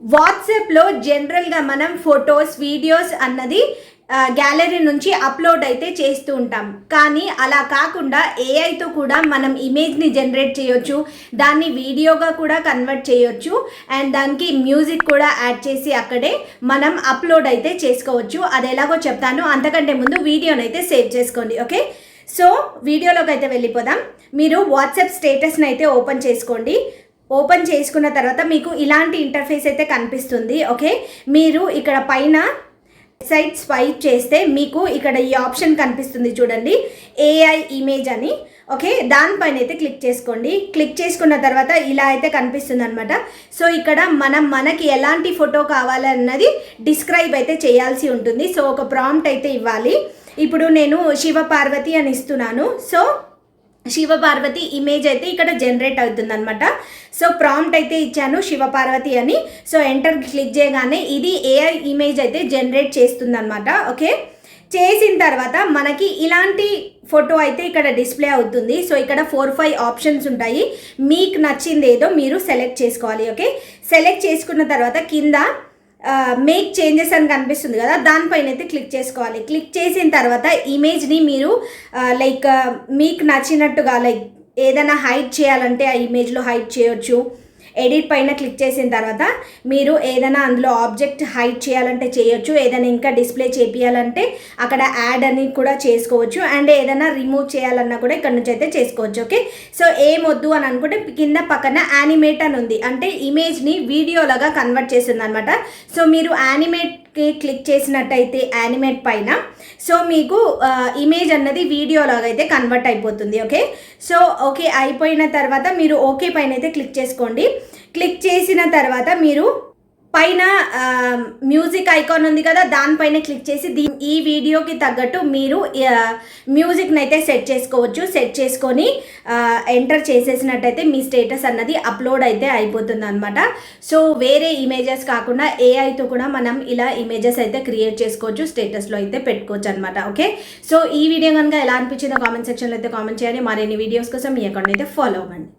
వాట్సాప్లో జనరల్గా మనం ఫొటోస్ వీడియోస్ అన్నది గ్యాలరీ నుంచి అప్లోడ్ అయితే చేస్తూ ఉంటాం. కానీ అలా కాకుండా ఏఐతో కూడా మనం ఇమేజ్ని జనరేట్ చేయొచ్చు, దాన్ని వీడియోగా కూడా కన్వర్ట్ చేయొచ్చు, అండ్ దానికి మ్యూజిక్ కూడా యాడ్ చేసి అక్కడే మనం అప్లోడ్ అయితే చేసుకోవచ్చు. అది ఎలాగో చెప్తాను. అంతకంటే ముందు వీడియోని అయితే సేవ్ చేసుకోండి. ఓకే, సో వీడియోలోకి అయితే వెళ్ళిపోదాం. మీరు వాట్సాప్ స్టేటస్ని అయితే ఓపెన్ చేసుకోండి. ఓపెన్ చేసుకున్న తర్వాత మీకు ఇలాంటి ఇంటర్ఫేస్ అయితే కనిపిస్తుంది. ఓకే, మీరు ఇక్కడ పైన సైడ్ స్వైప్ చేస్తే మీకు ఇక్కడ ఈ ఆప్షన్ కనిపిస్తుంది చూడండి, ఏఐ ఇమేజ్ అని. ఓకే, దానిపైన అయితే క్లిక్ చేసుకోండి. క్లిక్ చేసుకున్న తర్వాత ఇలా అయితే కనిపిస్తుంది అనమాట. సో ఇక్కడ మనకి ఎలాంటి ఫోటో కావాలన్నది డిస్క్రైబ్ అయితే చేయాల్సి ఉంటుంది. సో ఒక ప్రాంప్ట్ అయితే ఇవ్వాలి. ఇప్పుడు నేను శివపార్వతి అని ఇస్తున్నాను. సో శివపార్వతి ఇమేజ్ అయితే ఇక్కడ జనరేట్ అవుతుంది అనమాట. సో ప్రాంప్ట్ అయితే ఇచ్చాను శివపార్వతి అని. సో ఎంటర్ క్లిక్ చేయగానే ఇది ఏఐ ఇమేజ్ అయితే జనరేట్ చేస్తుంది అనమాట. ఓకే, చేసిన తర్వాత మనకి ఇలాంటి ఫోటో అయితే ఇక్కడ డిస్ప్లే అవుతుంది. సో ఇక్కడ 4-5 ఆప్షన్స్ ఉంటాయి. మీకు నచ్చింది ఏదో మీరు సెలెక్ట్ చేసుకోవాలి. ఓకే, సెలెక్ట్ చేసుకున్న తర్వాత కింద మేక్ చేంజెస్ అని కనిపిస్తుంది కదా, దానిపైన అయితే క్లిక్ చేసుకోవాలి. క్లిక్ చేసిన తర్వాత ఇమేజ్ని మీరు మీకు నచ్చినట్టుగా ఏదైనా హైడ్ చేయాలంటే ఆ ఇమేజ్లో హైడ్ చేయొచ్చు. ఎడిట్ పైన క్లిక్ చేసిన తర్వాత మీరు ఏదైనా అందులో ఆబ్జెక్ట్ హైడ్ చేయాలంటే చేయొచ్చు, ఏదైనా ఇంకా డిస్ప్లే చేపియాలంటే అక్కడ యాడ్ అని కూడా చేసుకోవచ్చు, అండ్ ఏదైనా రిమూవ్ చేయాలన్నా కూడా ఇక్కడ నుంచి అయితే చేసుకోవచ్చు. ఓకే, సో ఏమొద్దు అని అనుకుంటే కింద పక్కన యానిమేట్ అని ఉంది, అంటే ఇమేజ్ని వీడియోలాగా కన్వర్ట్ చేస్తుంది అనమాట. సో మీరు యానిమేట్కి క్లిక్ చేసినట్టయితే యానిమేట్ పైన సో మీకు ఇమేజ్ అన్నది వీడియోలాగా అయితే కన్వర్ట్ అయిపోతుంది. ఓకే, సో ఓకే అయిపోయిన తర్వాత మీరు ఓకే పైన అయితే క్లిక్ చేసుకోండి. క్లిక్ చేసిన తర్వాత మీరు పైన మ్యూజిక్ ఐకాన్ ఉంది కదా, దానిపైన క్లిక్ చేసి ఈ వీడియోకి తగ్గట్టు మీరు మ్యూజిక్ని అయితే సెట్ చేసుకోవచ్చు. సెట్ చేసుకొని ఎంటర్ చేసేసినట్టయితే మీ స్టేటస్ అన్నది అప్లోడ్ అయితే అయిపోతుంది అనమాట. సో వేరే ఇమేజెస్ కాకుండా ఏఐతో కూడా మనం ఇలా ఇమేజెస్ అయితే క్రియేట్ చేసుకోవచ్చు, స్టేటస్లో అయితే పెట్టుకోవచ్చు అనమాట. ఓకే, సో ఈ వీడియో కనుక ఎలా అనిపించిందో కామెంట్ సెక్షన్లో అయితే కామెంట్ చేయండి. మరిన్ని వీడియోస్ కోసం మీ అకౌంట్ అయితే ఫాలో అవ్వండి.